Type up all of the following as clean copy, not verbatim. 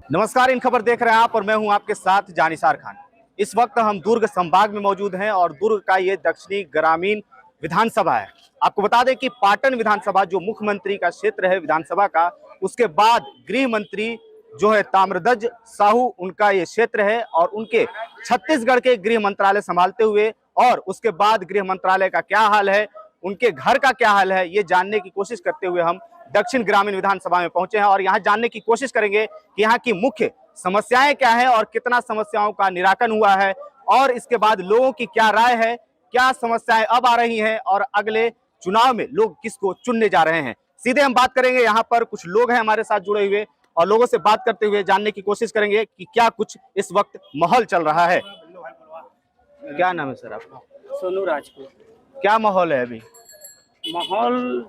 नमस्कार, इन खबर देख रहे हैं आप और मैं हूं आपके साथ जानिसार खान। इस वक्त हम दुर्ग संभाग में मौजूद हैं और दुर्ग का ये दक्षिणी ग्रामीण विधानसभा है। आपको बता दें कि पाटन विधानसभा जो मुख्यमंत्री का क्षेत्र है विधानसभा का, उसके बाद गृह मंत्री जो है ताम्रध्वज साहू उनका ये क्षेत्र है और उनके छत्तीसगढ़ के गृह मंत्रालय संभालते हुए और उसके बाद गृह मंत्रालय का क्या हाल है, उनके घर का क्या हाल है, ये जानने की कोशिश करते हुए हम दक्षिण ग्रामीण विधानसभा में पहुंचे हैं और यहाँ जानने की कोशिश करेंगे कि यहाँ की मुख्य समस्याएं क्या है और कितना समस्याओं का निराकरण हुआ है और इसके बाद लोगों की क्या राय है, क्या समस्याएं अब आ रही हैं और अगले चुनाव में लोग किसको चुनने जा रहे हैं। सीधे हम बात करेंगे, यहाँ पर कुछ लोग हैं हमारे साथ जुड़े हुए और लोगों से बात करते हुए जानने की कोशिश करेंगे कि क्या कुछ इस वक्त माहौल चल रहा है। क्या नाम है सर आपका? सोनू राजपूत। क्या माहौल है अभी? माहौल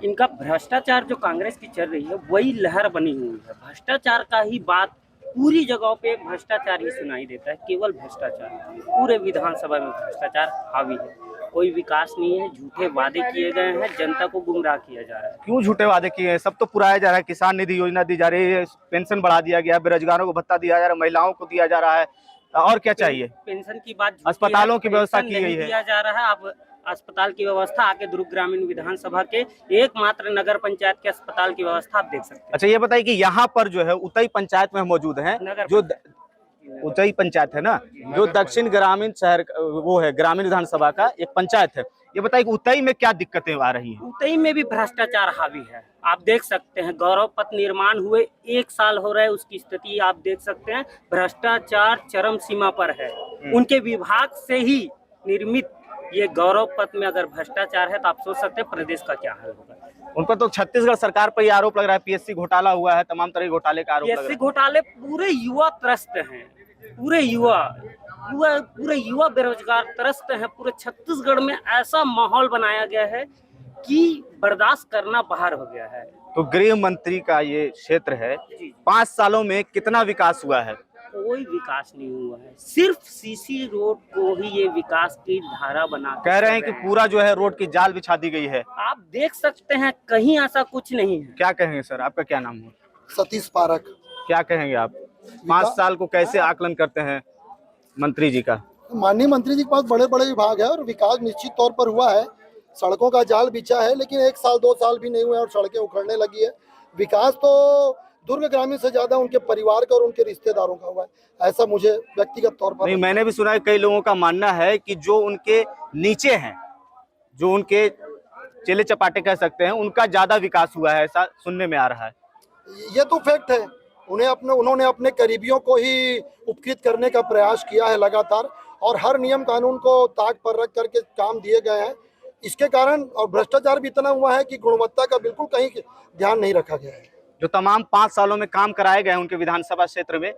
इनका भ्रष्टाचार जो कांग्रेस की चल रही है वही लहर बनी हुई है। भ्रष्टाचार का ही बात पूरी जगहों पे भ्रष्टाचार ही सुनाई देता है, केवल भ्रष्टाचार। पूरे विधानसभा में भ्रष्टाचार हावी है, कोई विकास नहीं है, झूठे वादे किए गए हैं, जनता को गुमराह किया जा रहा है। क्यों झूठे वादे किए हैं? सब तो पुराया जा रहा है, किसान निधि योजना दी जा रही है, पेंशन बढ़ा दिया गया, बेरोजगारों को भत्ता दिया जा रहा है, महिलाओं को दिया जा रहा है, और क्या चाहिए? पेंशन की बात, अस्पतालों की व्यवस्था की गई है, दिया जा रहा है। अब अस्पताल की व्यवस्था आके दुर्ग ग्रामीण विधानसभा के एकमात्र नगर पंचायत के अस्पताल की व्यवस्था आप देख सकते हैं। अच्छा ये बताइए कि यहाँ पर जो है उतई पंचायत में मौजूद हैं, जो उतई पंचायत है ना, जो दक्षिण ग्रामीण शहर वो है ग्रामीण विधानसभा का एक पंचायत है। ये बताइए कि उतई में क्या दिक्कतें आ रही हैं? उतई में भी भ्रष्टाचार हावी है, आप देख सकते हैं। गौरव पथ निर्माण हुए 1 साल हो रहा है, उसकी स्थिति आप देख सकते हैं। भ्रष्टाचार चरम सीमा पर है। उनके विभाग से ही निर्मित ये गौरव पथ में अगर भ्रष्टाचार है तो आप सोच सकते हैं प्रदेश का क्या हाल होगा। उन पर तो छत्तीसगढ़ सरकार पर ये आरोप लग रहा है, पीएससी घोटाला हुआ है, तमाम तरह के घोटाले का आरोप लग रहा है। पीएससी घोटाले पूरे युवा त्रस्त हैं, पूरे युवा बेरोजगार त्रस्त हैं। पूरे छत्तीसगढ़ में ऐसा माहौल बनाया गया है कि बर्दाश्त करना बाहर हो गया है। तो गृह मंत्री का ये क्षेत्र है, 5 सालों में कितना विकास हुआ है? कोई विकास नहीं हुआ है, सिर्फ सीसी रोड को ही ये विकास की धारा बना कह रहे हैं कि पूरा जो है रोड की जाल बिछा दी गई है। आप देख सकते हैं, कहीं ऐसा कुछ नहीं है। क्या कहेंगे सर, आपका क्या नाम है? सतीश पारक। क्या कहेंगे आप, 5 साल को कैसे आकलन करते हैं मंत्री जी का? माननीय मंत्री जी के पास बड़े बड़े विभाग है और विकास निश्चित तौर पर हुआ है। सड़कों का जाल बिछा है, लेकिन 1 साल 2 साल भी नहीं हुए और सड़कें उखड़ने लगी है। विकास तो दुर्ग ग्रामीण से ज्यादा उनके परिवार का और उनके रिश्तेदारों का हुआ है, ऐसा मुझे व्यक्तिगत तौर पर नहीं, मैंने भी सुना है, कई लोगों का मानना है कि जो उनके नीचे हैं, जो उनके चेले चपाटे कह सकते हैं, उनका ज्यादा विकास हुआ है, ऐसा सुनने में आ रहा है। ये तो फैक्ट है। उन्होंने अपने करीबियों को ही उपकृत करने का प्रयास किया है लगातार, और हर नियम कानून को ताक पर रख करके काम दिए गए हैं। इसके कारण और भ्रष्टाचार भी इतना हुआ है कि गुणवत्ता का बिल्कुल कहीं ध्यान नहीं रखा गया है। जो तमाम 5 सालों में काम कराए गए हैं उनके विधानसभा क्षेत्र में,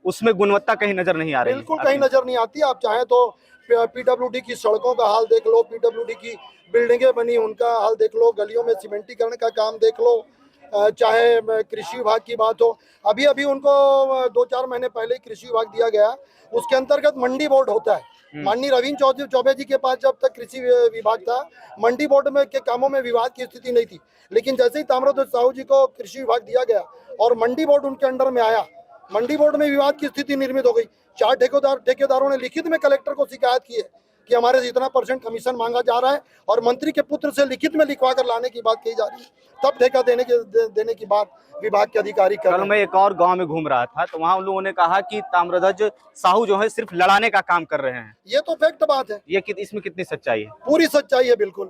उसमें गुणवत्ता कहीं नजर नहीं आ रही। बिल्कुल कहीं नजर नहीं आती। आप चाहें तो पीडब्ल्यूडी की सड़कों का हाल देख लो, पीडब्ल्यूडी की बिल्डिंगें बनी उनका हाल देख लो, गलियों में सीमेंटीकरण का काम देख लो, चाहे कृषि विभाग की बात हो। अभी उनको 2-4 महीने पहले कृषि विभाग दिया गया, उसके अंतर्गत मंडी बोर्ड होता है। माननीय रविंद्र चौबे जी के पास जब तक कृषि विभाग था, मंडी बोर्ड में के कामों में विवाद की स्थिति नहीं थी। लेकिन जैसे ही ताम्रध्वज साहू जी को कृषि विभाग दिया गया और मंडी बोर्ड उनके अंडर में आया, मंडी बोर्ड में विवाद की स्थिति निर्मित हो गई। 4 ठेकेदारों ने लिखित में कलेक्टर को शिकायत की है कि हमारे से इतना % कमीशन मांगा जा रहा है, और मंत्री के पुत्र से लिखित में लिखवा कर लाने की बात कही जा रही है। तब ठेका देने की बात विभाग के अधिकारी कर रहे हैं। कल मैं एक और गांव में घूम रहा था, तो वहां उन लोगों ने कहा कि ताम्रध्वज साहू जो है सिर्फ लड़ाने का काम कर रहे हैं। ये तो फैक्ट बात है। ये इसमें कितनी सच्चाई है? पूरी सच्चाई है, बिल्कुल।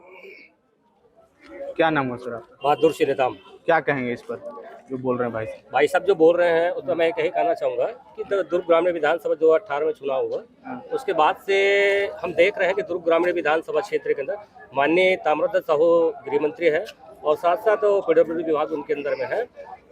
क्या नाम है सर आपका? बहादुर श्रीराम। क्या कहेंगे इस पर जो बोल रहे हैं भाई साहब जो बोल रहे हैं उसमें मैं यही कहना चाहूँगा कि दुर्ग ग्रामीण विधानसभा 2018 में चुनाव हुआ, उसके बाद से हम देख रहे हैं कि दुर्ग ग्रामीण विधानसभा क्षेत्र के अंदर माननीय ताम्रध्वज साहू गृह मंत्री है और साथ साथ पीडब्ल्यूडी विभाग उनके अंदर में है।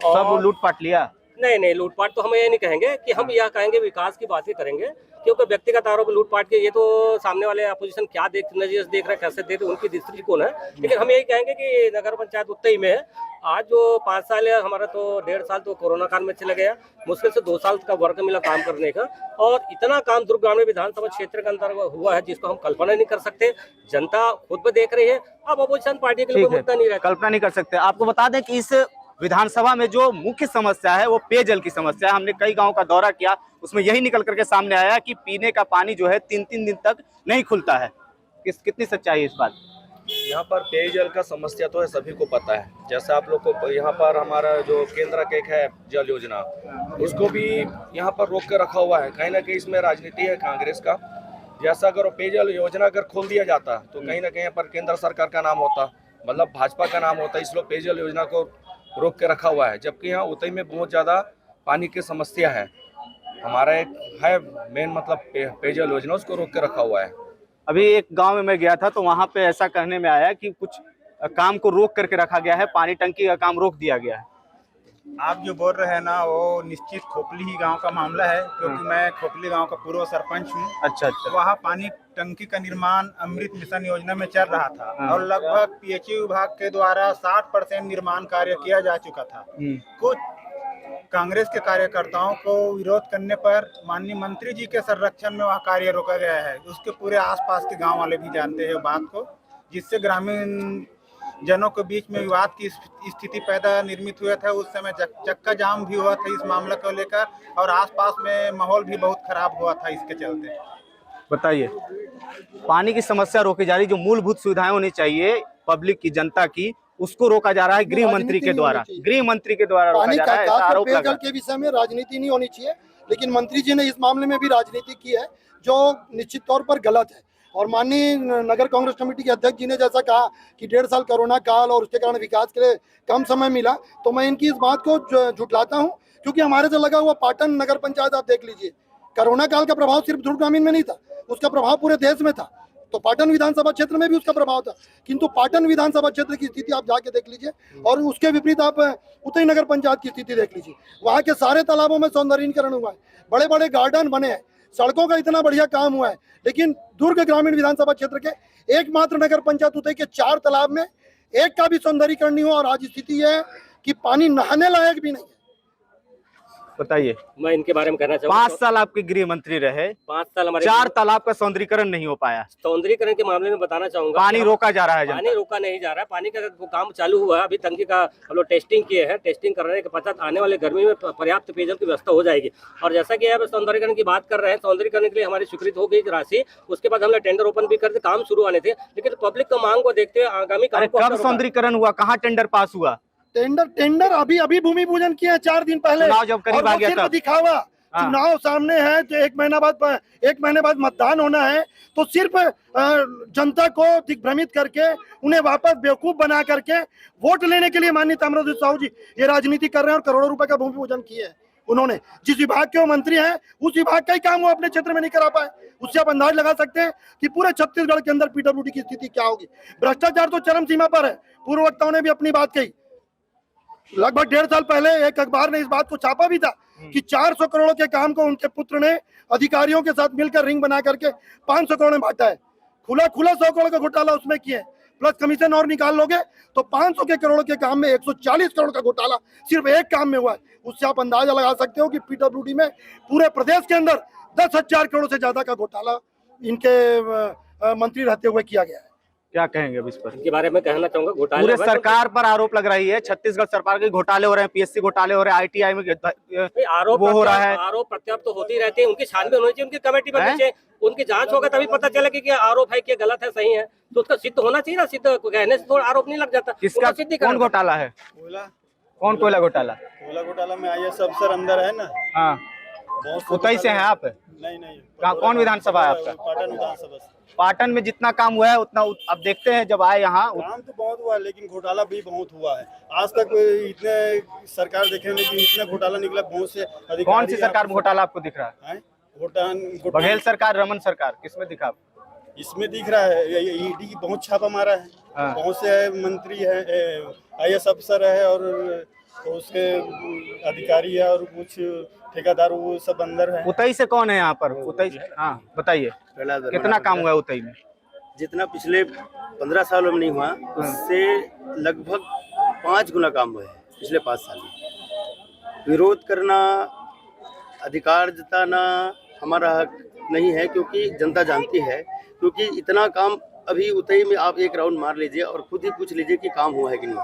और सब लूटपाट लिया? नहीं, लूटपाट तो हम ये नहीं कहेंगे कि हम यह कहेंगे विकास की बातें करेंगे, क्योंकि व्यक्तिगत आरोप लूटपाट के ये तो सामने वाले अपोजिशन क्या नजरिए से देख रहे हैं, कैसे देख रहे हैं, उनकी दृष्टिकोण है। लेकिन हम यही कहेंगे कि नगर पंचायत उतई में है, आज जो 5 साल है, हमारा तो 1.5 साल तो कोरोना काल में चला गया, मुश्किल से 2 साल का वर्क मिला काम करने का, और इतना काम दुर्ग ग्रामीण विधानसभा क्षेत्र के अंदर हुआ है जिसको हम कल्पना नहीं कर सकते। जनता खुद भी देख रही है, अब अपोजिशन पार्टी के लिए मुद्दा नहीं रहता, कल्पना नहीं कर सकते। आपको बता दें कि इस विधानसभा में जो मुख्य समस्या है वो पेयजल की समस्या है। हमने कई गांव का दौरा किया, उसमें यही निकल करके सामने आया कि पीने का पानी जो है 3-3 दिन तक नहीं खुलता है। कितनी सच्चाई है इस बात? यहाँ पर पेयजल का समस्या तो है, सभी को पता है। जैसे आप लोग को यहाँ पर हमारा जो केंद्र का एक है जल योजना, उसको भी यहाँ पर रोक के रखा हुआ है। कहीं ना कहीं इसमें राजनीति है कांग्रेस का। जैसा अगर पेयजल योजना अगर खोल दिया जाता तो कहीं ना कहीं यहाँ पर केंद्र सरकार का नाम होता, मतलब भाजपा का नाम होता। इस लोग पेयजल योजना को रोक के रखा हुआ है, जबकि यहाँ उतई में बहुत ज़्यादा पानी की समस्या है। हमारा एक है मेन मतलब पेयजल योजना, उसको रोक के रखा हुआ है। अभी एक गांव में मैं गया था तो वहां पे ऐसा कहने में आया कि कुछ काम को रोक करके रखा गया है, पानी टंकी का काम रोक दिया गया है। आप जो बोल रहे हैं ना, वो निश्चित खोपली ही गांव का मामला है, क्योंकि मैं खोपली गांव का पूर्व सरपंच हूं। अच्छा अच्छा। वहाँ पानी टंकी का निर्माण अमृत मिशन योजना में चल रहा था और लगभग पीएचई विभाग के द्वारा 60% निर्माण कार्य किया जा चुका था। कुछ कांग्रेस के कार्यकर्ताओं को विरोध करने पर माननीय मंत्री जी के संरक्षण में वह कार्य रोका गया है। उसके पूरे आसपास के गांव वाले भी जानते हैं बात को, जिससे ग्रामीण जनों के बीच में विवाद की स्थिति पैदा निर्मित हुआ था। उस समय चक्का जाम भी हुआ था इस मामले को लेकर और आसपास में माहौल भी बहुत खराब हुआ था इसके चलते। बताइए, पानी की समस्या रोकी जा रही, जो मूलभूत सुविधाएं होनी चाहिए पब्लिक की, जनता की, उसको रोका जा रहा है गृह मंत्री के द्वारा। गृह मंत्री के द्वारा रोका जा रहा है, ऐसा आरोप लगा। पेयजल के विषय में राजनीति नहीं होनी चाहिए, लेकिन मंत्री जी ने इस मामले में भी राजनीति की है, जो निश्चित तौर पर गलत है। और माननीय नगर कांग्रेस कमेटी के अध्यक्ष जी ने जैसा कहा कि 1.5 साल कोरोना काल और उसके कारण विकास के लिए कम समय मिला, तो मैं इनकी इस बात को झुठलाता हूं, क्योंकि हमारे से लगा हुआ पाटन नगर पंचायत आप देख लीजिए, कोरोना काल का प्रभाव सिर्फ दुर्ग ग्रामीण में नहीं था, उसका प्रभाव पूरे देश में था। तो पाटन विधानसभा क्षेत्र में भी उसका प्रभाव था, किंतु पाटन विधानसभा क्षेत्र की स्थिति आप जाके देख लीजिए और उसके विपरीत आप उतई नगर पंचायत की स्थिति देख लीजिए। वहाँ के सारे तालाबों में सौंदर्यीकरण हुआ है, बड़े बड़े गार्डन बने हैं, सड़कों का इतना बढ़िया काम हुआ है। लेकिन दुर्ग ग्रामीण विधानसभा क्षेत्र के एकमात्र नगर पंचायत उतई के 4 तालाब में एक का भी सौंदर्यीकरण नहीं हुआ और आज स्थिति है कि पानी नहाने लायक भी नहीं है। बताइए, मैं इनके बारे में कहना चाहूँगा। 5 साल आपके गृह मंत्री रहे, 5 साल हमारे 4 तालाब का सौंदर्यीकरण नहीं हो पाया। सौंदर्यीकरण के मामले में बताना चाहूंगा, पानी रोका जा रहा है, पानी रोका नहीं जा रहा है। पानी का काम चालू हुआ है, अभी टंकी का हम लोग टेस्टिंग किए हैं। टेस्टिंग करने के पश्चात आने वाले गर्मी में पर्याप्त पेयजल की व्यवस्था हो जाएगी। और जैसा कि आप सौंदर्यीकरण की बात कर रहे हैं, सौंदर्यीकरण के लिए हमारी स्वीकृत हो गई राशि, उसके बाद हमने टेंडर ओपन भी कर दिए, काम शुरू आने थे, लेकिन पब्लिक की मांग को देखते हुए आगामी कब सौंदर्यीकरण हुआ, कहाँ टेंडर पास हुआ? टेंडर अभी भूमि पूजन किए हैं 4 दिन पहले। चुनाव जब करीब आ गया तब दिखावा, चुनाव सामने है, जो 1 महीने बाद मतदान होना है, तो सिर्फ जनता को दिग्भ्रमित करके उन्हें वापस बेवकूफ बना करके वोट लेने के लिए माननीय ताम्रध्वज साहू जी ये राजनीति कर रहे हैं और करोड़ों रुपए का भूमि पूजन किए हैं। उन्होंने जिस विभाग के वो मंत्री हैं, उस विभाग का ही काम वो अपने क्षेत्र में नहीं करा पाए। उससे आप अंदाज लगा सकते हैं कि पूरे छत्तीसगढ़ के अंदर पीडब्ल्यूडी की स्थिति क्या होगी। भ्रष्टाचार तो चरम सीमा पर है। पूर्व वक्ताओं ने भी अपनी बात कही। लगभग 1.5 साल पहले एक अखबार ने इस बात को छापा भी था कि 400 करोड़ के काम को उनके पुत्र ने अधिकारियों के साथ मिलकर रिंग बना करके 500 करोड़ में बांटा है। खुला 100 करोड़ का घोटाला उसमें किए, प्लस कमीशन और निकाल लोगे तो 500 के करोड़ के काम में 140 करोड़ का घोटाला सिर्फ एक काम में हुआ है। उससे आप अंदाजा लगा सकते हो कि पीडब्ल्यूडी में पूरे प्रदेश के अंदर 10,000 करोड़ से ज्यादा का घोटाला इनके मंत्री रहते हुए किया गया है। क्या कहेंगे अब इस पर? इनके बारे में कहना चाहूंगा, घोटाले पूरे सरकार पर आरोप लग रही है, छत्तीसगढ़ सरकार के घोटाले हो रहे हैं, पीएससी घोटाले हो रहे हैं, आईटीआई में आरोप वो हो रहा है। आरोप प्रत्यारोप तो होती रहती है, उनकी छानबीन होनी चाहिए, उनकी कमेटी बननी चाहिए, उनकी जांच होगा तभी पता चले कि क्या आरोप है, क्या गलत है, सही है, तो उसका सिद्ध होना चाहिए ना। सिद्ध कहने से थोड़ा आरोप नहीं लग जाता। किसका कौन घोटाला है? कौन कोयला घोटाला? कोयला घोटाला में आईएएस अफसर अंदर है ना। हाँ, उतई से हैं आप? नहीं। कौन विधानसभा है आपका? पाटन विधानसभा। पाटन में जितना काम हुआ है उतना अब देखते हैं जब आए यहाँ। काम तो बहुत हुआ है, लेकिन घोटाला भी बहुत हुआ है। आज तक इतने सरकार देखे नहीं, इतना घोटाला निकला। बहुत से अधिकारी। कौन सी सरकार में घोटाला आपको दिख रहा है? बघेल सरकार, रमन सरकार, किसमें दिखा? इसमें दिख रहा है ईडी बहुत छापा मारा है। बहुत से मंत्री है, आईएएस अफसर है और उसके अधिकारी है और कुछ ठेकेदार, वो सब अंदर है। उतई से कौन है यहाँ पर? उतई, हाँ बताइए, कितना काम हुआ है उतई में? जितना पिछले 15 सालों में नहीं हुआ, उससे लगभग 5 गुना काम हुआ है पिछले 5 साल में। विरोध करना, अधिकार जताना हमारा हक नहीं है, क्योंकि जनता जानती है। क्योंकि इतना काम अभी उतई में आप एक राउंड मार लीजिए और खुद ही पूछ लीजिए कि काम हुआ है कि नहीं।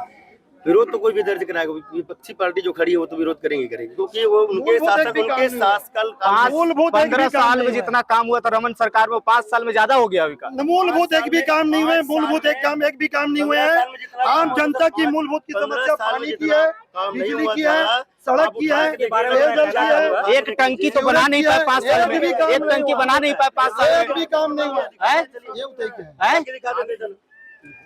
विरोध तो कोई भी दर्ज कराएगा, विपक्षी पार्टी जो खड़ी है वो तो विरोध करेंगे क्योंकि वो उनके शासक, उनके शासकाल 15 साल में जितना काम हुआ था रमन सरकार में 5 साल में ज्यादा हो गया विकास। मूलभूत एक भी काम नहीं हुए, मूलभूत एक भी काम नहीं हुए हैं। आम जनता की मूलभूत की समस्या पानी की है, बिजली की है, सड़क की है, पेयजल की है। एक टंकी तो बना नहीं पाए 5 साल में, एक टंकी बना नहीं पाए 5 साल एक भी काम नहीं हुआ है। ये उतई के है।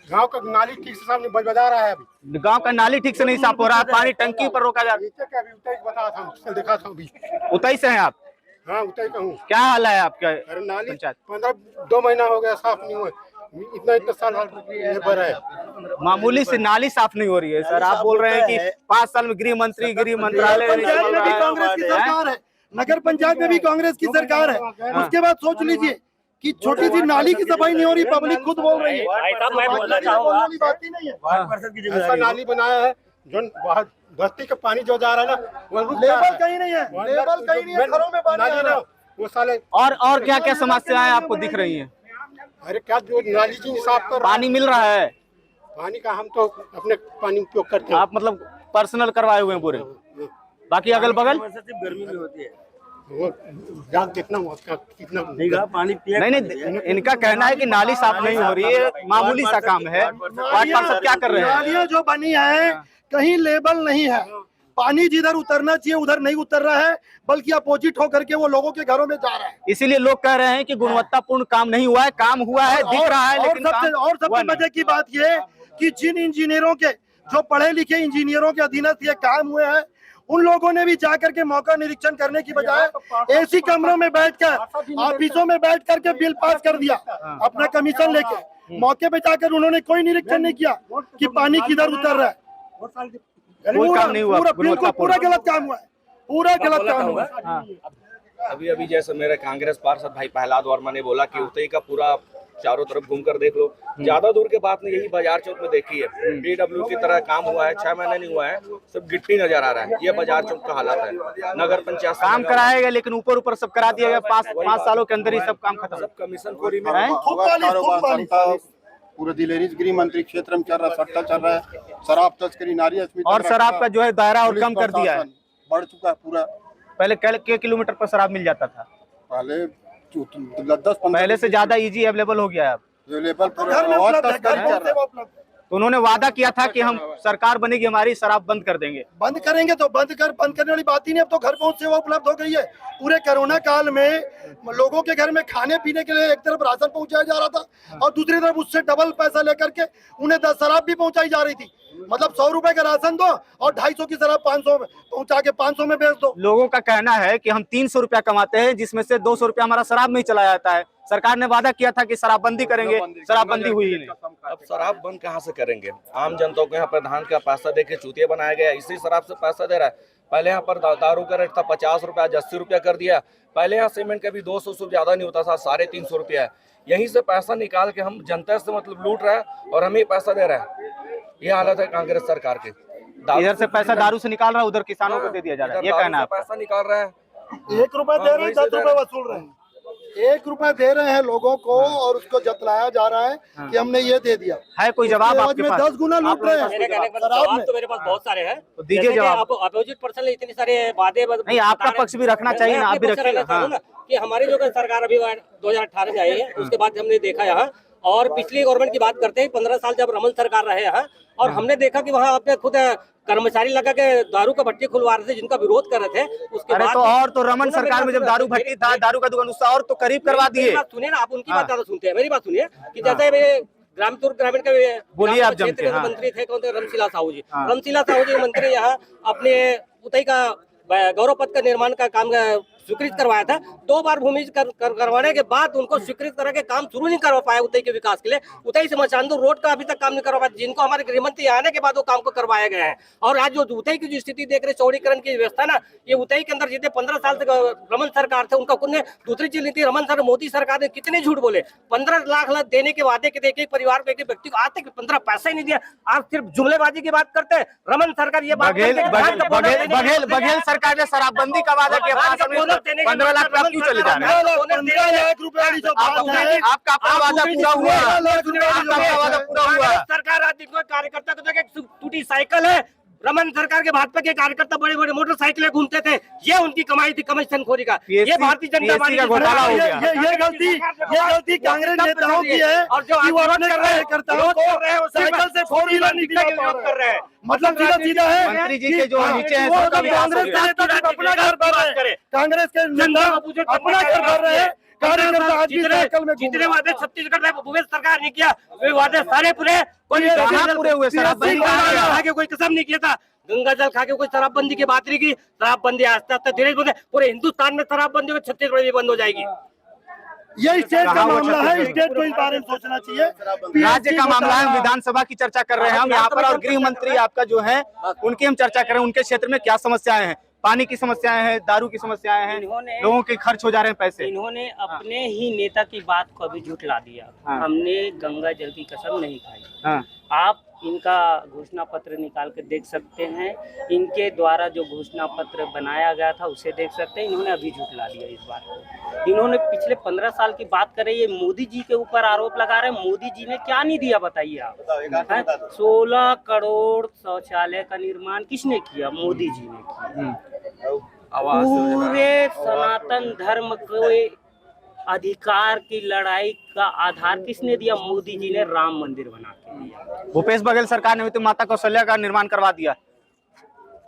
गांव का नाली ठीक से सामने बजा रहा है, अभी गांव का नाली ठीक से नहीं साफ हो रहा है, पानी टंकी पर रोका जा रहा है। बता था, कल देखा था अभी। उतई से हैं आप? हाँ उतई का हूँ। क्या हाल है आपका? अरे नाली पंचायत 2 महीना हो गया साफ नहीं हुआ, इतना साल निर्भर है। मामूली से नाली साफ नहीं हो रही है सर। आप बोल रहे हैं कि 5 साल में गृह मंत्री, गृह मंत्रालय पंचायत में भी कांग्रेस की सरकार है, नगर पंचायत में भी कांग्रेस की सरकार है। उसके बाद सोच लीजिए कि छोटी सी नाली की सफाई नहीं हो रही, पब्लिक खुद बोल रही है। भाई साहब मैं बोलना चाहूंगा, बात ही नहीं है। ऐसा नाली बनाया है जो बस्ती का पानी जो जा रहा है ना वो लेवल कहीं नहीं है, लेवल कहीं नहीं है, घरों में पानी आ रहा है। वो साले और क्या क्या समस्याएं आपको दिख रही हैं? अरे क्या जो नाली जी साफ कर पानी मिल रहा है? पानी का हम तो अपने पानी उपयोग करते हैं। आप मतलब पर्सनल करवाए हुए हैं पूरे, बाकी अगल बगल गर्मी में होती है वो जाग कितना कितना पानी नहीं, इनका कहना है कि नाली साफ नहीं हो रही है, मामूली सा काम है। वार्ड पार्षद क्या कर रहे हैं? नालियां जो बनी है कहीं लेबल नहीं है, पानी जिधर उतरना चाहिए उधर नहीं उतर रहा है, बल्कि अपोजिट होकर के वो लोगों के घरों में जा रहा है। इसीलिए लोग कह रहे हैं कि गुणवत्तापूर्ण काम नहीं हुआ है। काम हुआ है, दिख रहा है, लेकिन सबसे मजे की बात ये कि जिन इंजीनियरों के, जो पढ़े लिखे इंजीनियरों के अधीनस्थ ये काम हुए हैं, उन लोगों ने भी जाकर के मौका निरीक्षण करने की बजाय एसी कमरों में बैठकर, ऑफिसों में बैठ करके बिल पास कर दिया अपना कमीशन लेके। मौके पे जाकर उन्होंने कोई निरीक्षण नहीं किया कि पानी किधर उतर रहा है। कोई काम नहीं हुआ, पूरा गलत काम हुआ है, पूरा गलत काम हुआ है। अभी जैसे मेरे कांग्रेस पार्षद भाई प्रहलाद वर्मा ने बोला कि उतई का पूरा चारों तरफ घूमकर देख लो, ज्यादा दूर के बात नहीं, यही बाजार चौक में देखी है, पीडब्ल्यू की तरह काम हुआ है, 6 महीने नहीं हुआ है, सब गिट्टी नजर आ रहा है। ये बाजार चौक का हालत है। नगर पंचायत काम कराएगा लेकिन ऊपर ऊपर सब करा दिया गया। 5 सालों के अंदर ही सब काम खत्म। सब कमीशन खोरी में पूरे दिल्ली गृह मंत्री क्षेत्र में चल रहा, सट्टा चल रहा है, शराब तस्करी, नारी अस्मिता, और शराब का जो है दायरा और कम कर दिया है, बढ़ चुका है पूरा। पहले के किलोमीटर पर शराब मिल जाता था, पहले 10-15 पहले से ज्यादा इजी अवेलेबल हो गया है अब। लेवल पर घर में और उपलब्ध है, तस्करी घर चल में रहा है। सेवा उपलब्ध है। तो उन्होंने वादा किया था कि हम सरकार बनेगी हमारी, शराब बंद कर देंगे। बंद करेंगे तो बंद करने वाली बात ही नहीं। अब तो घर पहुंच सेवा उपलब्ध हो गई है। पूरे कोरोना काल में लोगों के घर में खाने पीने के लिए एक तरफ राशन पहुंचाया जा रहा था और दूसरी तरफ उससे डबल पैसा लेकर के उन्हें 10 शराब भी पहुंचाई जा रही थी। मतलब 100 रुपए का राशन दो और 250 की शराब 500 में पहुंचा के 500 में बेच दो। लोगों का कहना है कि हम 300 रुपया कमाते हैं, जिसमें से 200 रुपया हमारा शराब में ही चला जाता है। सरकार ने वादा किया था कि शराबबंदी करेंगे, शराबबंदी हुई ही नहीं। अब शराब बंद कहाँ से करेंगे? आम जनता को यहाँ प्रधान का पैसा देके चूतिया बनाया गया, इसी शराब से पैसा दे रहा है। पहले यहाँ पर दारू का रेट था 50 रुपया, 80 रुपया कर दिया। पहले यहाँ सीमेंट का भी 200 से ज्यादा नहीं होता था, 350 रुपया है। यहीं से पैसा निकाल के हम जनता से मतलब लूट रहा है और हमें पैसा दे रहा है। ये हालत है कांग्रेस सरकार की। इधर से पैसा दारू से निकाल रहा है, उधर किसानों को दे दिया जा रहा है। ये कहना है पैसा निकाल रहा है, 1 रुपए दे रहे हैं, 10 रुपए वसूल रहे हैं। 1 रुपया दे रहे हैं लोगों को और उसको जतलाया जा रहा है कि हमने ये दे दिया। है कोई जवाब आपके पास? 10 गुना लूट रहे हैं। मेरे कहने का जवाब तो मेरे पास बहुत सारे हैं। तो दीजिए जवाब। अपोजिट पर्सन ने इतनी सारे वादे नहीं, आपका पक्ष भी रखना चाहिए ना, आप भी रखिए। कि हमारी जो सरकार अभी 2018 में आई है, उसके बाद हमने देखा यहाँ, और पिछली गवर्नमेंट की बात करते हैं 15 साल जब रमन सरकार रहे यहाँ, और हमने देखा कि वहाँ अपने खुद कर्मचारी लगा के दारू का भट्टी खुलवा रहे थे, जिनका विरोध कर रहे थे। उसके अरे बाद तो और तो रमन सरकार में जब दारू भट्टी था, दारू का दुकान, उससे और तो करीब करवा दिए। सुनिए ना, आप उनकी बात ज्यादा सुनते हैं, मेरी बात सुनिए कि जैसे ग्रामीण के बोलिए आप जम के। मंत्री थे, कौन थे? रमशिला साहू जी। रमशिला साहू जी मंत्री यहाँ अपने उतई का गौरव पथ का निर्माण का काम स्वीकृत करवाया था। 2 बार भूमि करवाने के बाद उनको स्वीकृत करके के काम शुरू नहीं करवा पाया उतई के विकास के लिए। उतई से मचानदुर रोड का अभी तक काम नहीं करवा पाया, जिनको हमारे गृहमंत्री आने के बाद वो काम को करवाए गए हैं। और आज जो उतई की जो स्थिति देख रहे, चौड़ीकरण की व्यवस्था ना, ये उतई के अंदर जितने 15 साल तक रमन सरकार थे, उनका कुछ दूसरी चीज नहीं थी। रमन सर, मोदी सरकार ने कितने झूठ बोले, 15 लाख देने के वादे के एक परिवार को, एक व्यक्ति को आज तक 15 पैसा ही नहीं दिया। आज सिर्फ जुमलेबाजी की बात करते हैं। रमन सरकार ये बात बघेल सरकार ने शराबबंदी का वादा किया, 15 लाख पे आप क्यों चले जा रहे हैं? 15 लाख रुपए वाली जो बात है, आपका अपना वादा पूरा हुआ, आपका वादा पूरा हुआ। सरकार आज देखो कार्यकर्ता को देखो टूटी साइकिल है, रमन सरकार के भाजपा के कार्यकर्ता बड़े बड़े मोटरसाइकिलें घूमते थे, ये उनकी कमाई थी कमीशन खोरी का। ये भारतीय जनता पार्टी का घोटाला हो गया। ये गलती कांग्रेस नेताओं की है और जो कि वो अपने कार्यकर्ताओं को साइकिल से 4 व्हीलर नहीं दिला पा रहे कर रहे हैं। मतलब सीधा है मंत्री जी के जो नीचे हैं वो सबका विकास हो कांग्रेस गया। के नेता अपना घर भर रहे हैं, कांग्रेस के नेता अपना घर भर रहे हैं, कार्यकर्ता आज भी साइकिल में जितने वादे छत्तीसगढ़ में भूपेश सरकार ने किया वे वादे सारे पूरे, कोई कहाँ पूरे हुए? शराबबंदी खा के कोई कसम नहीं किया था, गंगा जल खा के कोई शराबबंदी की बात नहीं की। शराबबंदी आस्ते आस्ते धीरे धीरे पूरे हिंदुस्तान में शराबबंदी में छत्तीसगढ़ में बंद हो जाएगी। ये स्टेट का मामला है, स्टेट को इस बारे में सोचना चाहिए। राज्य का मामला है, हम विधानसभा की चर्चा कर रहे हैं हम यहाँ पर, और गृह मंत्री आपका जो है उनकी हम चर्चा कर रहे हैं। उनके क्षेत्र में क्या समस्याएं हैं? पानी की समस्याएं हैं, दारू की समस्याएं हैं, लोगों के खर्च हो जा रहे हैं पैसे। इन्होंने अपने ही नेता की बात को अभी झुठला दिया। हाँ। हमने गंगा जल की कसम नहीं खाई। हाँ। आप इनका घोषणा पत्र निकाल के देख सकते हैं, इनके द्वारा जो घोषणा पत्र बनाया गया था उसे देख सकते हैं। इन्होंने अभी झुठला दिया इस बात को। इन्होंने पिछले 15 साल की बात कर रही है, मोदी जी के ऊपर आरोप लगा रहे हैं। मोदी जी ने क्या नहीं दिया बताइए आप? 16 करोड़ शौचालय का निर्माण किसने किया? मोदी जी ने किया। पूरे सनातन धर्म के अधिकार की लड़ाई का आधार किसने दिया? मोदी जी ने राम मंदिर बना के दिया। भूपेश बघेल सरकार ने भी तो माता कौशल्या का निर्माण करवा दिया।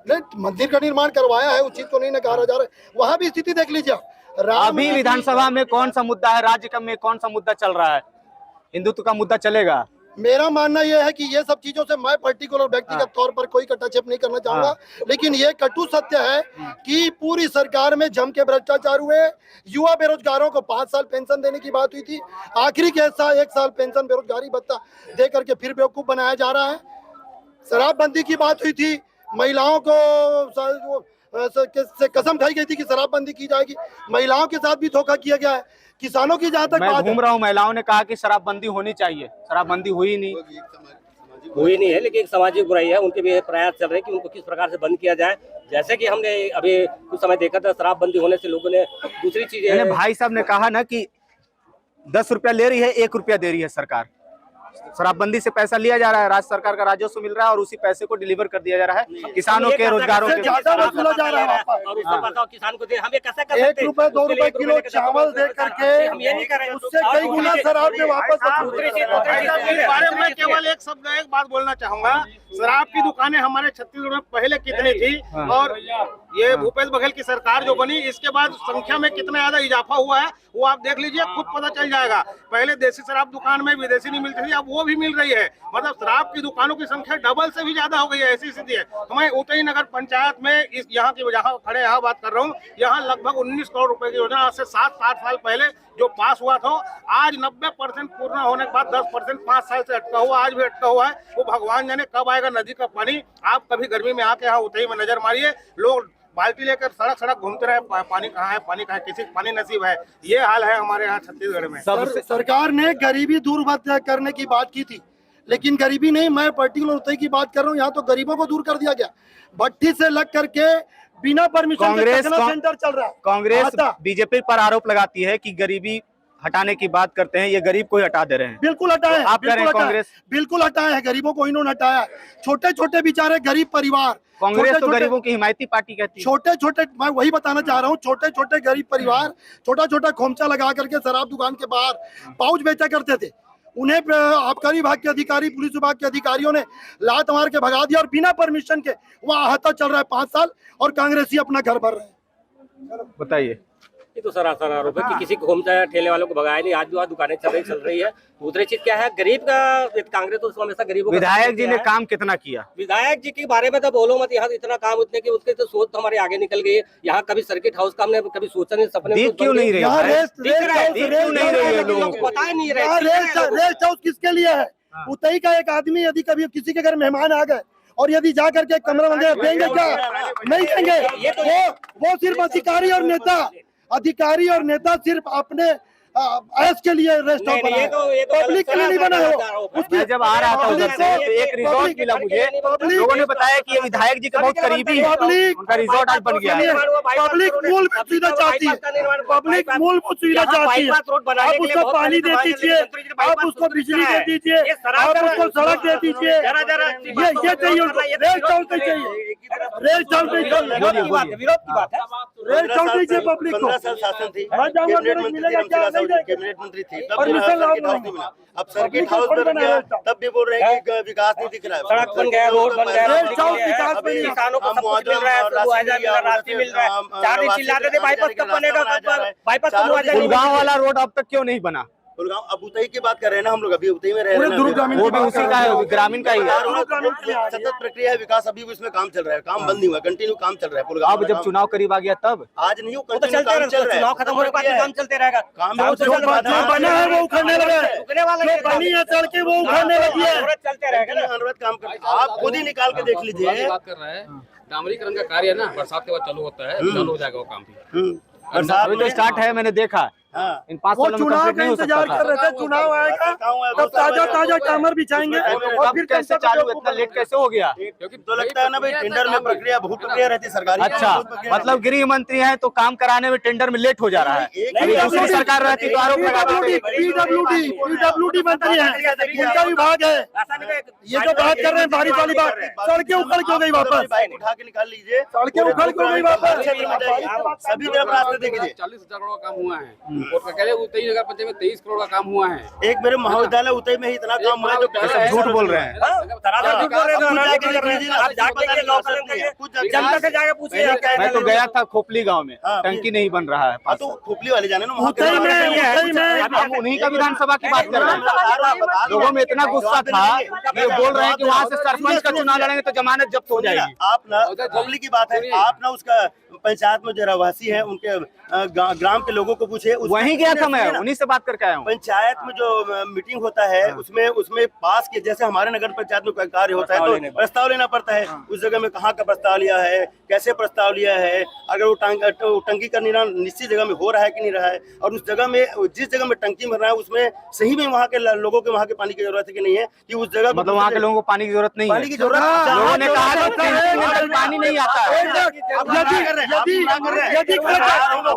नहीं, मंदिर का निर्माण करवाया है, उचित तो नहीं नकारा जा रहा है। वहाँ भी स्थिति देख लीजिए आप। अभी विधानसभा में कौन सा मुद्दा है, राज्य में कौन सा मुद्दा चल रहा है? हिंदुत्व का मुद्दा चलेगा। मेरा मानना यह है कि ये सब चीजों से मैं पर्टिकुलर व्यक्तिगत तौर पर कोई कटाक्षेप नहीं करना चाहूंगा, लेकिन ये कटु सत्य है कि पूरी सरकार में जम के भ्रष्टाचार हुए। युवा बेरोजगारों को 5 साल पेंशन देने की बात हुई थी, आखिरी के 1 साल पेंशन बेरोजगारी भत्ता दे करके फिर बेवकूफ बनाया जा रहा है। शराबबंदी की बात हुई थी, महिलाओं को से कसम खाई गई थी कि शराबबंदी की जाएगी, महिलाओं के साथ भी धोखा किया गया है। किसानों की जहाँ तक मैं बात घूम रहा हूँ, महिलाओं ने कहा कि शराबबंदी होनी चाहिए, शराबबंदी हुई नहीं। हुई नहीं है, लेकिन एक सामाजिक बुराई है। उनके भी प्रयास चल रहे हैं कि उनको किस प्रकार से बंद किया जाए। जैसे कि हमने अभी कुछ समय देखा था, शराबबंदी होने से लोगों ने दूसरी चीजें, भाई साहब ने कहा ना कि 10 रुपया ले रही है, 1 रुपया दे रही है सरकार। शराबबंदी से पैसा लिया जा रहा है, राज्य सरकार का राजस्व मिल रहा है और उसी पैसे को डिलीवर कर दिया जा रहा है किसानों के, रोजगारों के। ज्यादा वसूला जा रहा है और उसका बताओ किसान को दे, हमें कैसे कर 1 रुपए 2 रुपए किलो चावल दे करके हम ये नहीं कर रहे हैं। उससे कई गुना शराब में वापस इस बारे में केवल एक बात बोलना चाहूंगा। शराब की दुकानें हमारे छत्तीसगढ़ में पहले कितनी थी और ये भूपेश बघेल की सरकार जो बनी इसके बाद संख्या में कितना ज्यादा इजाफा हुआ है वो आप देख लीजिए, खुद पता चल जाएगा। पहले देसी शराब दुकान में विदेशी नहीं मिलती थी, अब वो भी मिल रही है। मतलब शराब की दुकानों की संख्या डबल से भी ज्यादा हो गई है, ऐसी स्थिति है। तो मैं उतई नगर पंचायत में इस यहाँ की जहाँ खड़े यहाँ बात कर रहा हूँ, यहाँ लगभग 19 करोड़ रुपए की योजना आज से 7-8 साल पहले जो पास हुआ था, आज 90% पूर्ण होने के बाद 10% 5 साल से अटका हुआ, आज भी अटका हुआ है। वो भगवान जाने कब आएगा नदी का पानी। आप कभी गर्मी में आके यहाँ उतई में नजर मारिए, लोग बाल्टी लेकर सड़क सड़क घूमते रहे, पानी कहाँ है, पानी कहाँ है, किसी को पानी नसीब है। ये हाल है हमारे यहाँ छत्तीसगढ़ में। सरकार ने गरीबी दूर करने की बात की थी, लेकिन गरीबी नहीं, मैं पर्टिकुलर उतई की बात कर रहा हूँ। यहाँ तो गरीबों को दूर कर दिया गया, भट्टी से लग करके बिना परमिशन के सेंटर चल रहा है। कांग्रेस बीजेपी पर आरोप लगाती है कि गरीबी हटाने की बात करते हैं, ये गरीब को ही हटा दे रहे हैं। बिल्कुल हटाए, तो आप कह रहे हैं कांग्रेस बिल्कुल हटाए है, गरीबों को इन्होंने हटाया। छोटे छोटे बेचारे गरीब परिवार, कांग्रेस तो गरीबों की हिमायती पार्टी कहती है। छोटे छोटे, मैं वही बताना चाह रहा हूँ, छोटे छोटे गरीब परिवार छोटा छोटा खोमचा लगा करके शराब दुकान के बाहर पाउच बेचा करते थे। उन्हें आबकारी विभाग के अधिकारी, पुलिस विभाग के अधिकारियों ने लात मार के भगा दिया और बिना परमिशन के वहाँ आहता चल रहा है 5 साल और कांग्रेसी अपना घर भर रहे हैं। बताइए। ये तो सरासर आरोप है कि किसी घूमता ठेले वालों को भगाया नहीं। आज भी वहाँ दुकानें चल रही है। दूसरी चीज क्या है, गरीब का कांग्रेस तो हमेशा गरीबों। विधायक जी ने काम कितना किया? विधायक जी के बारे में तो बोलो मत, यहाँ इतना काम उतने की उसके तो सोच तो हमारे आगे निकल गई है। यहाँ कभी सर्किट हाउस का हमने कभी सोचा नहीं, सपने क्यों नहीं रही? पता ही नहीं रहा रेस्ट हाउस किसके लिए है? उतई का एक आदमी यदि कभी किसी के घर मेहमान आ गए और यदि जा करके कमरा वगैरह देंगे क्या? नहीं देंगे। वो सिर्फ अधिकारी और नेता सिर्फ अपने ऐश के लिए रेस्ट हाउस बना ये है, तो पब्लिक के लिए नहीं बना है वो। मैं जब आ रहा था उधर से तो एक रिजॉर्ट मिला मुझे, लोगों ने बताया कि ये विधायक जी के बहुत करीबी है, उनका रिजॉर्ट आज बन गया है। पब्लिक मूलभूत सुविधा चाहती है, पब्लिक मूलभूत सुविधा चाहती है। आप उसको पानी दे दीजिए, आप उसको बिजली दे दीजिए, आप उसको सड़क दे दीजिए, ये चाहिए उनको। रेस्ट हाउस नहीं चाहिए, रेस्ट हाउस नहीं चाहिए, विरोध की बात है। रेस्ट हाउस नहीं चाहिए पब्लिक को। 15 साल शासन थी, मैं जाऊंगा, कैबिनेट मेरे मंत्री मिलेगा क्या, नहीं देंगे। कैबिनेट मंत्री थी, तब परमिशन सर्किट लाओ हाउस नहीं मिला। अब सर्किट हाउस बन गया, तब भी बोल रहे हैं कि विकास नहीं दिख रहा है। सड़क बन गया, रोड बन गया, रेस्ट हाउस विकास अभी नहीं है। किसानों को सब कुछ मिल रहा है, मुआवजा मिल रहा है, राशि मिल रहा है। 4 दिन चिल्लाते थे बाईपास कब बनेगा, बाईपास का मुआवजा नहीं गुड़गांव वाला रोड अब तक क्यों नहीं बना? गुड़गांव अब उतई की बात कर रहे हैं ना हम लोग, अभी उतई में रह रहे पूरे हैं दुर्ग ना। ग्रामीण वो भी उसी का है, ग्रामीण का ही है। सतत प्रक्रिया है, विकास अभी भी उसमें काम चल रहा है, काम बंद नहीं हुआ, कंटिन्यू काम चल रहा है। पुलगांव अब जब चुनाव करीब आ गया तब आज नहीं, वो तो चलते रहेगा, चुनाव खत्म होने के बाद भी काम चलते रहेगा। काम जो बना है वो उखड़ने लगा है, रुकने वाला जो बनी है सड़कें वो उखड़ने लगी है। चलते रहेगा ना। अनुरोध काम कर, आप खुद ही निकाल के देख लीजिए। बात कर रहा है डामरीकरण का कार्य है ना, बरसात के बाद चालू होता है, चालू हो जाएगा वो काम भी। बरसात अभी तो स्टार्ट है, मैंने देखा। हाँ। इन 5 वो सालों में चुनाव कंप्लीट का नहीं हो सकता इंतजार कर था। रहे थे, चुनाव आएगा तब ताजा ताजा कामर बिछाएंगे और अब फिर कैसे चालू, इतना लेट कैसे हो गया? क्योंकि तो लगता है ना भाई, टेंडर में प्रक्रिया बहुत प्रक्रिया रहती है सरकारी। अच्छा, मतलब गृह मंत्री हैं तो काम कराने में टेंडर में लेट हो जा रहा है। अभी दूसरी सरकार रहती तो आरोप लगाते थे। पीडब्ल्यूडी मंत्री है, उनका विभाग है। ये जो बात कर रहे हैं बारिश वाली बात, सड़कें उखड़ के हो गई वापस, बाइक उठा के निकाल लीजिए, सड़कें उखड़ के हो गई वापस। सभी तरफ रास्ते देखिए। 40,000 करोड़ का काम हुआ है और कह रहे उतई नगर पंचायत में 23 करोड़ का काम हुआ है। एक मेरे महाविद्यालय उतई में ही इतना काम हुआ है जो झूठ बोल रहे हैं। जनता से जाके पूछिए। मैं तो गया था खोपली गांव में, टंकी नहीं बन रहा है। हाँ तो खोपली वाले जाने ना, उतई में हम उन्हीं का विधानसभा की बात कर रहे हैं। लोगों में इतना गुस्सा था कि बोल रहे हैं कि वहाँ से सरपंच का चुनाव लड़ेंगे तो जमानत जब्त हो जाएगी। आप ना पब्लिक की बात है, आप ना उसका पंचायत में जो रहवासी है उनके ग्राम के लोगों को पूछे। वहीं गया था मैं, उन्हीं से बात करके आया हूँ। पंचायत में जो मीटिंग होता है उसमें पास के, जैसे हमारे नगर पंचायत में कोई कार्य होता है तो प्रस्ताव लेना पड़ता है। उस जगह में कहाँ का प्रस्ताव लिया है, कैसे प्रस्ताव लिया है, अगर वो टंकी का निर्माण निश्चित जगह में हो रहा है कि नहीं रहा है, और उस जगह में जिस जगह में टंकी भर रहा है उसमें सही में वहाँ के लोगों के वहाँ के पानी की जरूरत है कि नहीं है, कि उस जगह मतलब वहाँ के लोगों को पानी की जरूरत नहीं है। पानी की जरूरत लोगों ने कहा कि पानी नहीं आता है।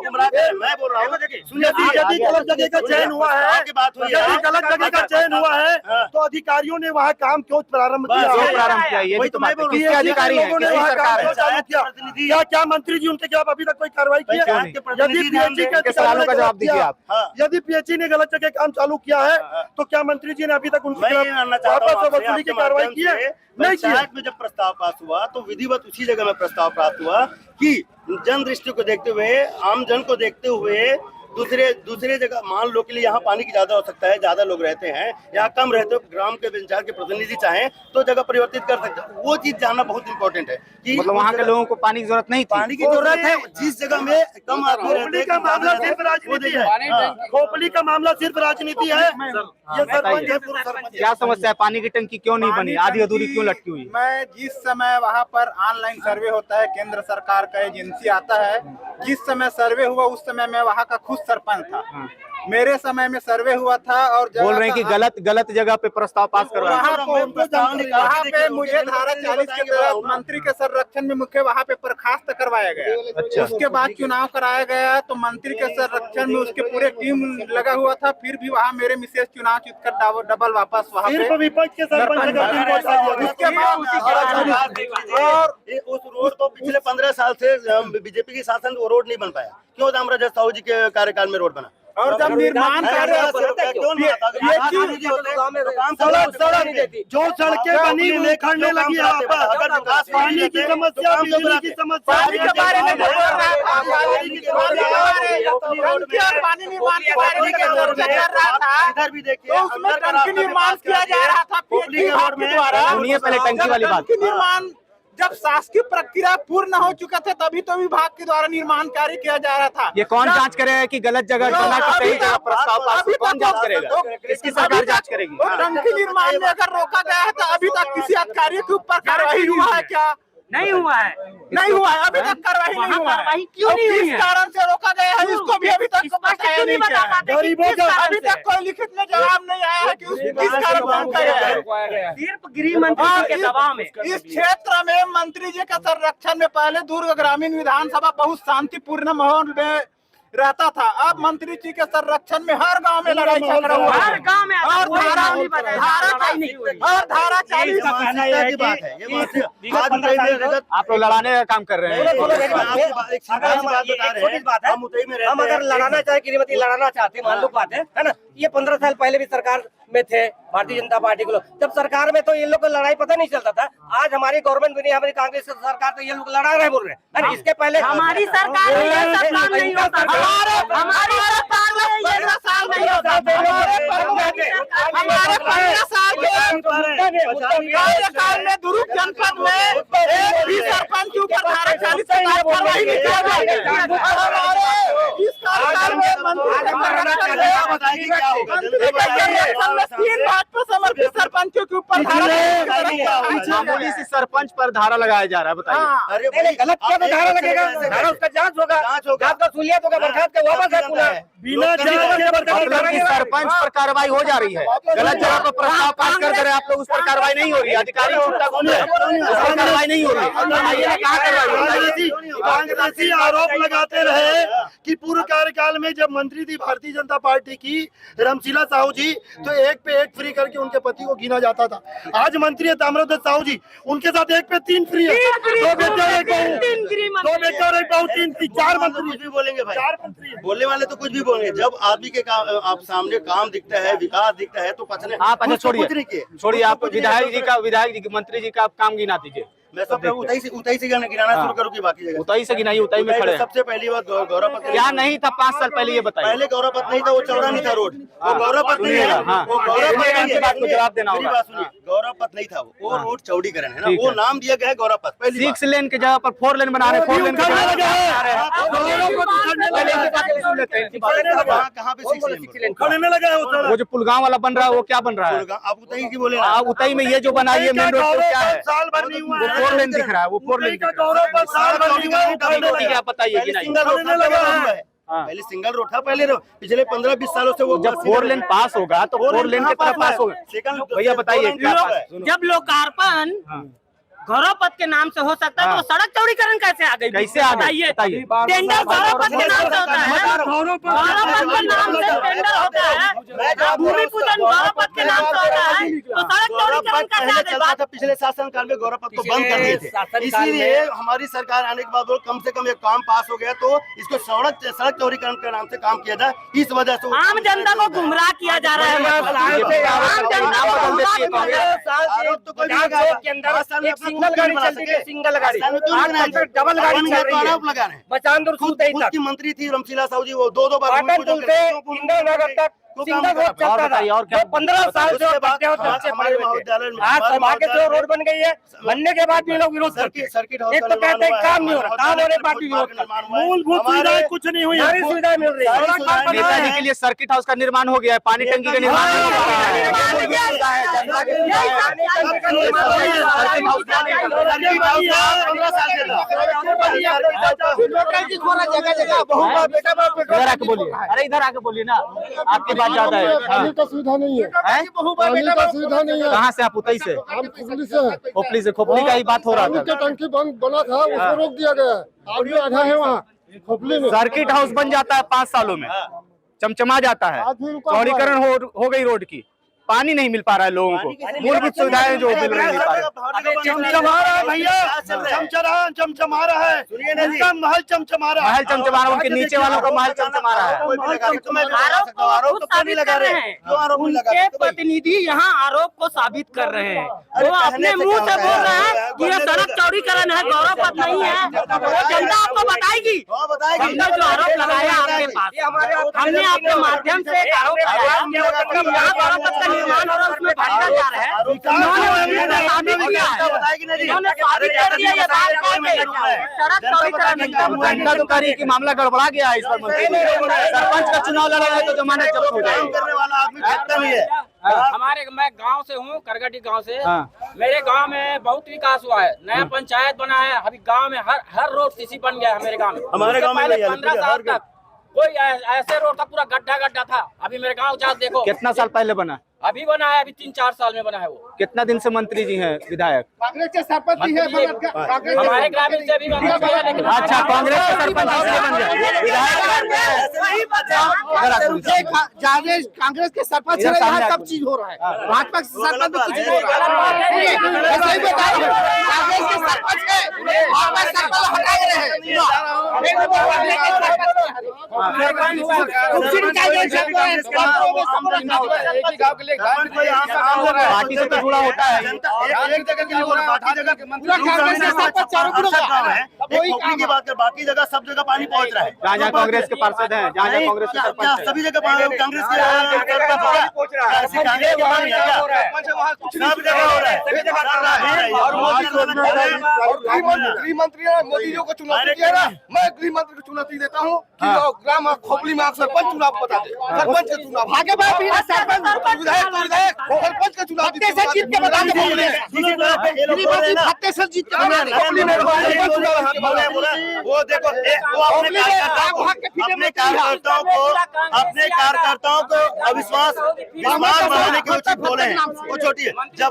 मैं बोल रहा हूँ, यदि गलत जगह का चयन हुआ है, यदि गलत जगह का चयन हुआ है तो अधिकारियों ने वहाँ काम क्यों प्रारंभ किया? क्यों प्रारंभ किया? ये भी तो बात है। किसके अधिकारी हैं? किसकी सरकार है? क्या मंत्री जी उनके खिलाफ अभी तक कोई कार्रवाई की है? यदि पीएचई के सवालों का जवाब दीजिए आप। यदि पीएचई ने गलत जगह काम चालू किया है तो क्या मंत्री जी ने अभी तक उनके खिलाफ वापस वसूली की कार्रवाई की है? नहीं की। पंचायत में जब प्रस्ताव पास हुआ तो विधिवत उसी जगह में प्रस्ताव प्राप्त हुआ कि जन दृष्टि को देखते हुए, आम जन को देखते हुए, दूसरे जगह मान लो के लिए यहाँ पानी की ज्यादा आवश्यकता है, ज्यादा लोग रहते हैं, यहाँ कम रहते हो, ग्राम के पंचायत के प्रतिनिधि चाहें तो जगह परिवर्तित कर सकते हैं। वो चीज जानना बहुत इंपॉर्टेंट है कि मतलब वहाँ के लोगों को पानी की जरूरत नहीं थी। पानी की जरूरत है जिस जगह में कम आदमी रहते हैं। का मामला सिर्फ राजनीति है, खोपली का मामला सिर्फ राजनीति है। ये सरपंच है, पूर्व सरपंच। क्या समस्या है? पानी की टंकी क्यों नहीं बनी? आधी अधूरी क्यों लटकी हुई? मैं जिस समय वहाँ पर ऑनलाइन सर्वे होता है, केंद्र सरकार का एजेंसी आता है, जिस समय सर्वे हुआ उस समय मैं वहाँ का खुद सरपंच था। मेरे समय में सर्वे हुआ था और बोल रहे हैं कि गलत जगह पे प्रस्ताव पास करवाया। वहाँ पे मुझे धारा 40 के तहत मंत्री के संरक्षण में मुख्य वहाँ पे बर्खास्त करवाया गया। अच्छा। उसके बाद चुनाव कराया गया तो मंत्री के संरक्षण में उसके पूरे टीम लगा हुआ था, फिर भी वहाँ मेरे मिसेज चुनाव जीत कर डबल वापस वहाँ पे विपक्ष के सरपंच उसके बाद और उस रोड तो पिछले 15 साल से बीजेपी की शासन वो रोड नहीं बन पाया। क्यों? रामराज साहू जी के कार्यकाल में रोड बना। और जब निर्माण कार्य जो सड़कें बनी वो खड़ने लगी यहाँ पर, पानी की समस्या, बिजली की समस्या, पानी के बारे में बोल रहा था, पानी निर्माण के बारे में चर्चा कर रहा था। इधर भी देखिए, तो उसमें टंकी निर्माण किया जा रहा था पीएचई द्वारा। सुनिए पहले टंकी वाली बात। टंकी निर्माण जब शासकीय प्रक्रिया पूर्ण हो चुका था तभी तो विभाग के द्वारा निर्माण कार्य किया जा रहा था। ये कौन जांच करेगा कि गलत जगह बना कि सही जगह प्रस्ताव पास? कौन जांच करेगा? किसकी सरकार जांच करेगी? टंकी निर्माण में अगर रोका गया है तो अभी तक किसी अधिकारी के ऊपर कार्रवाई हुआ है क्या? नहीं हुआ है, नहीं हुआ है, अभी तक कार्रवाई नहीं हुआ है। कार्रवाई क्यों नहीं हुई किस है? कारण से रोका गया है इसको भी अभी तक बताया नहीं गया है। गरीबों का अभी तक कोई लिखित में जवाब नहीं आया है कि किस कारण रोका गया है। सिर्फ गृह मंत्री के दबाव में इस क्षेत्र में मंत्री जी के संरक्षण में पहले दुर्ग ग्रामीण विधानसभा बहुत शांतिपूर्ण माहौल में रहता था। अब मंत्री जी के संरक्षण में हर गांव में लड़ाई झगड़ा हुआ हर गांव में और धारा नहीं बताया, लड़ाई नहीं हुई। और धारा 40 आप लोग लड़ाने का काम कर रहे हैं। हम अगर लड़ाना चाहे श्रीमती लड़ाना चाहते मान लो बात है ना। ये 15 साल पहले भी सरकार में थे भारतीय जनता पार्टी के लोग, जब सरकार में तो ये लोग को लड़ाई पता नहीं चलता था। आज हमारी गवर्नमेंट बनी, हमारी कांग्रेस सरकार, तो ये लोग लड़ा रहे बोल रहे हैं। इसके पहले हमारी सरकार में ये सब काम नहीं होता, हमारी सरकार में ये सब काम नहीं होता। हमारे 15 साल के कार्यकाल में दुर्ग जनपद में एक भी सरपंच के ऊपर धारा 40 की कार्रवाई नहीं किया गया। हमारे इस कार्यकाल में मंत्री तीन बात पर समर्पित सरपंचों के ऊपर मामूली सी सरपंच पर धारा लगाया जा रहा है, बताइए। अरे नहीं गलत क्या तो धारा लगेगा, धारा उसका जांच होगा, जांच का सुलियत होगा, बर्खास्त का वापस है पूरा बिना मतलब कि सरपंच पर कार्रवाई हो जा रही है। गलत जगह पर प्रस्ताव पास कर रहे हैं आप लोग, उस पर कार्रवाई नहीं हो रही है। अधिकारी छुट्टा घूम रहे हैं, उस पर कार्रवाई नहीं हो रही है। कहाँ कार्रवाई? कांग्रेसी आरोप लगाते रहे कि पूर्व कार्यकाल में जब मंत्री थी भारतीय जनता पार्टी की रामशीला साहू जी, तो एक पे एक फ्री करके उनके पति को गिना जाता था। आज मंत्री है ताम्रध्वज साहू जी, उनके साथ एक पे 3 फ्री है, 2 बेटे और एक बहू, 2 बेटे और एक बहू, 4 मंत्री। कुछ भी बोलेंगे भाई, बोलने वाले तो कुछ भी बोलेंगे। जब आदमी के आप सामने काम दिखता है, विकास दिखता है, तो पछने आप अच्छा छोड़िए आप विधायक जी की मंत्री जी का आप काम गिना दीजिए। मैं सब उताई से गिनाना शुरू करूँ की बाकी जगह उताई से गिनाइए, उताई में खड़े हैं। सबसे पहली बात गौरव पथ क्या नहीं था 5 साल पहले, ये बताइए। पहले गौरव पथ नहीं था, वो चौड़ा नहीं था रोड, वो गौरव पथ नहीं है। वो गौरव पथ की बात को जवाब देना होगा। गौरव पथ नहीं था, वो रोड चौड़ीकरण है ना, वो नाम दिया गया है गौरव पथ। 6 लेन के जगह पर 4 लेन बना रहे हैं, 4 लेन के कहाँ पे 6 लेन खड़ने लगा है। वो जो पुलगांव वाला बन रहा है वो क्या बन रहा है? आप उताई की बोले, आप उताई में ये जो बना है मेन रोड क्या है? साल भर नहीं हुआ वो 4 लेन दिख रहा है, वो 4 लेन का गौरव पर साल भर नहीं हुआ। क्या बताइए कि नहीं? सिंगल रोड था, पहले सिंगल रोड था, पहले पिछले 15-20 सालों से वो जब 4 लेन पास होगा तो 4 लेन की तरफ पास होगा। भैया बताइए क्या पास? जब लोकार्पण गौरव पथ के नाम से हो सकता है तो सड़क चौड़ीकरण कैसे आ गई? कैसे आ गई? बताइए। टेंडर गौरव पथ के नाम से होता है, गौरव पथ के नाम से टेंडर होता है, भूमि पूजन गौरव पथ के नाम से होता है, तो सड़क चौड़ीकरण कैसे आ गई? था पिछले शासनकाल में गौरव पथ को बंद कर दिए थे। इसीलिए हमारी सरकार आने के बाद कम से कम एक काम पास हो गया, तो इसको सड़क चौड़ीकरण के नाम से काम किया जाए। इस वजह से आम जनता को गुमराह किया जा रहा है। आम जनता को गुमराह सिंगल गाड़ी चलती थी, सिंगल गाड़ी डबल गाड़ी चल रही है। बचानपुर खुद की मंत्री थी रामशीला साहू जी, वो 2 बार पाटनपुर से इंद्रनगर तक सिंगल रोड चलता था। और क्या? 15 साल से हमारे महाविद्यालय में आज सभा के जो रोड बन गई है, बनने के बाद भी लोग विरोध करते हैं। सर्किट एक तो कहते हैं काम नहीं हो रहा, काम होने पार्टी विरोध करती है। मूलभूत सुविधाएं कुछ नहीं हुई, सारी सुविधाएं मिल रही है। नेताजी के लिए सर्किट हाउस का निर्माण हो गया है, पानी टंकी का निर्माण हो गया इधर आके बोलिए, अरे इधर आके बोलिए ना, आपकी बात ज्यादा है। पानी का सुविधा नहीं है, पानी का सुविधा नहीं है। कहाँ से आप? उतई से? हम खुपली से हैं। खोपली से? खोपली का ही बात हो रहा पानी था। का टंकी बना था, उसको रोक दिया गया है। आदमी आधा है वहाँ खोपली में। सर्किट हाउस बन जाता है 5 सालों में, चमचमा जाता है, चौड़ीकरण हो गई रोड की, पानी नहीं मिल पा रहा है लोगों को, मूलभूत सुविधाएं जो मिल रही है। चमचमा रहा है भैया, चमचमा रहा है, उनका महल चमचमा रहा है, महल चमचमा रहा है, उनके नीचे वालों का महल चमचमा रहा है। उनके प्रतिनिधि यहाँ आरोप को साबित कर रहे हैं, वो अपने मुंह से बोल रहे हैं कि ये सड़क चौड़ीकरण है, गौरव पथ नहीं है। वो जनता आपको बताएगी, हमने जो आरोप लगाया आपके पास, हमने आपके माध्यम से एक आरोप लगाया कि यहाँ गौरव पथ का निर्माण हो रहा है, उसमें भ्रष्टाचार है। उन्होंने साबित किया है, उन्होंने साबित कर दिया ये बात सड़क चौड़ीकरण दंडाधिकारी की मामला गड़बड़ा गया है इस पर। मंत्री सरपंच का चुनाव लड़ा है तो जमानत जब्त हो जाएगी। करने वाला आदमी नहीं है, हमारे मैं गांव से हूँ, करगटी गांव से। मेरे गांव में बहुत विकास हुआ है, नया पंचायत बना है। अभी गांव में हर रोड सीसी बन गया है मेरे गांव में। हमारे गांव में 15 साल तक कोई ऐसे रोड था, पूरा गड्ढा था। अभी मेरे गांव जा देखो। कितना साल पहले बना? अभी बना है, अभी 3-4 साल में बना है वो। कितना दिन से मंत्री जी हैं विधायक? कांग्रेस के सरपंच भी है हमारे ग्रामीण से भी बना हुआ है, लेकिन अच्छा, कांग्रेस के सरपंच इसलिए बन गए। कांग्रेस के सरपंच है, यहाँ सब चीज हो रहा है। भाजपा के सरपंच में कुछ नहीं हो रहा है। ऐसा ही बता रहे हैं, कांग्रेस के सरपंच है, भाजपा सरपंच हटा रहे हैं। पार्टी से तो जुड़ा होता है। एक जगह के लिए बोला, बाकी जगह के मंत्री की बात कर, बाकी जगह सब जगह पानी पहुंच रहा है। जहाँ कांग्रेस के पार्षद हैं, जहाँ कांग्रेस के सरपंच हैं, सभी जगह कांग्रेस के सब जगह हो रहा है। गृह मंत्री मोदी जी को चुनौती दिया ना, मैं गृह मंत्री को चुनौती देता हूँ कि ग्राम खोपड़ी में आप सरपंच चुनाव बता दे। सरपंच का चुनाव आगे सरपंच का चुनाव जीत के बता दे। जीत के वो देखो, वो अपने कार्यकर्ताओं को अविश्वास बढ़ाने के उचित बोले हैं। वो छोटी है, जब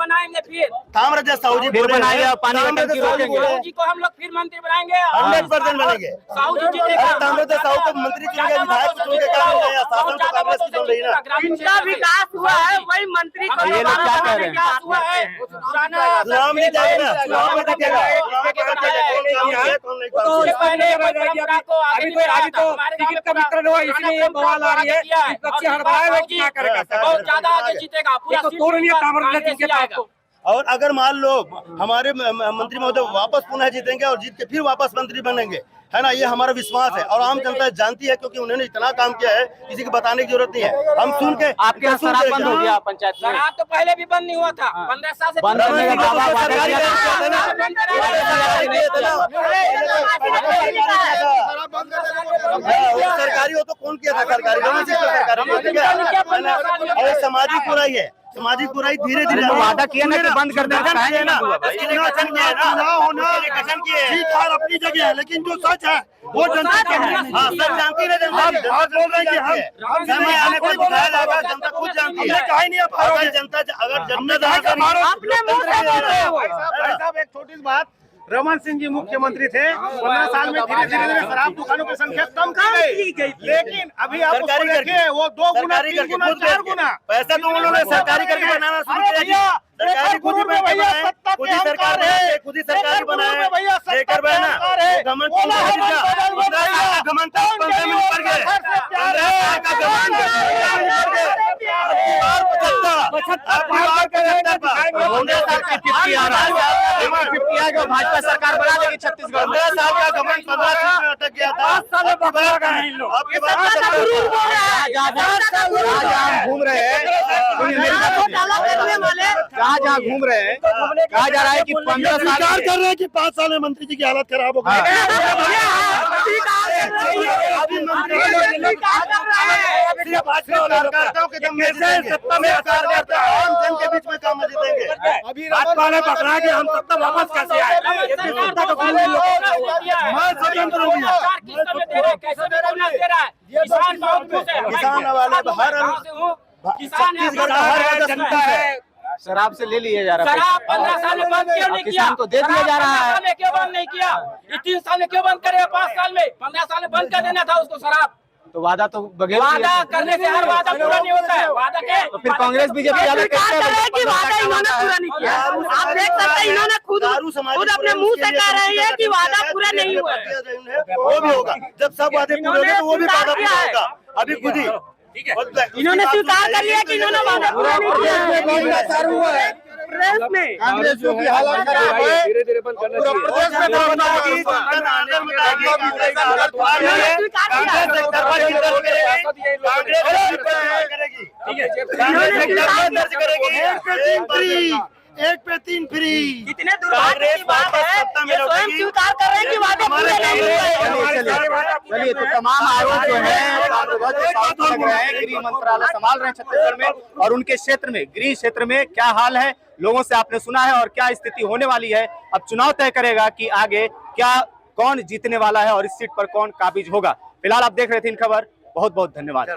ताम्रध्वज साहू जी फिर बनाएंगे, पानी की टंकी रोकेंगे, जी को हम लोग फिर मंत्री बनाएंगे। 100% बनेंगे। साहू जी जीतेगा। ताम्रध्वज साहू को मंत्री चुन के, विधायक चुन के काम नहीं है, शासन तो कांग्रेस की चल रही ना। जिनका विकास हुआ है वही मंत्री को ये लोग क्या कह रहे हैं? विकास हुआ है। चुनाव में जाएगा, चुनाव में दिखेगा। बहुत ज्यादा आगे जीतेगा, पूरा। और अगर मान लो हमारे मंत्री महोदय वापस पुनः जीतेंगे और जीत के फिर वापस मंत्री बनेंगे, है ना, ये हमारा विश्वास है। और आम जनता जानती है, क्योंकि उन्होंने इतना काम किया है, किसी को बताने की जरूरत नहीं है। हम सुन के आपके यहाँ शराब बंद हो गया पंचायत में? शराब तो पहले भी बंद नहीं हुआ था, 15 साल से बंद करने का दावा सरकारी हो तो कौन किया था? सरकारी सामाजिक बुराई है, सामाजिक बुराई धीरे धीरे वादा किया ना कि बंद कर देना है ना। अपनी जगह है, लेकिन जो सच है वो जनता सच जानती है। समय आने पर बताया जाएगा, जनता खुद जानती है। अगर जनता एक छोटी सी बात, रमन सिंह जी मुख्यमंत्री थे, 15 साल में धीरे धीरे शराब दुकानों की संख्या कम की गई, लेकिन अभी आप उसको देखिए, वो 2 गुना, 3 गुना, 4 गुना पैसा तो उन्होंने सरकारी करके बनाना शुरू किया। सरकारी खुद ही सरकार है, खुद ही सरकारी बनाए लेकर बहना भाजपा सरकार बना देगी छत्तीसगढ़ में। 15 साल का घमंड 15 साल में अटक गया था। जहाँ घूम रहे हैं, जहाँ घूम रहे हैं, कहा जा रहा है कि 15 साल कर रहे हैं कि 5 साल में मंत्री जी की हालत खराब हो गई। सत्ता में आम जन के बीच में काम जीतेंगे। अभी भाजपा ने पकड़ा कि हम सत्ता वापस कैसे आए। किसान वाले हर जनता है, शराब से ले लिया जा रहा है। शराब 15 साल में बंद क्यों नहीं किया? किसान को दे दिया जा रहा है। 15 साल में क्यों बंद नहीं किया? ये 3 साल में क्यों बंद करे? 5 साल में, 15 साल में बंद कर देना था उसको शराब। तो वादा तो बगैर वादा करने से हर वादा पूरा नहीं होता है। वादा के तो फिर कांग्रेस बीजेपी वाले कहते हैं कि वादा इन्होंने पूरा नहीं किया। आप देख सकते हैं, इन्होंने खुद अपने मुंह से कह रहे हैं कि वादा पूरा नहीं हुआ है। वो भी होगा, जब सब वादे पूरे होंगे तो वो भी वादा पूरा होगा। अभी खुद ही इन्होंने स्वीकार कर लिया कि इन्होंने वादा पूरा नहीं किया। प्रेस में कांग्रेसियों की हालत खराब है, धीरे धीरे बंद करना चाहिए। 1 पे 3 फ्री। कितने दुर्भाग्य की बात है, ये स्वयं स्वीकार कर रहे हैं कि वादे पूरे नहीं हुए। चलिए, तो तमाम आरोप जो है लग रहे हैं। गृह मंत्रालय संभाल रहे हैं छत्तीसगढ़ में, और उनके क्षेत्र में, गृह क्षेत्र में क्या हाल है लोगों से आपने सुना है, और क्या स्थिति होने वाली है। अब चुनाव तय करेगा कि आगे क्या कौन जीतने वाला है और इस सीट पर कौन काबिज होगा। फिलहाल आप देख रहे थे इन खबर। बहुत बहुत धन्यवाद।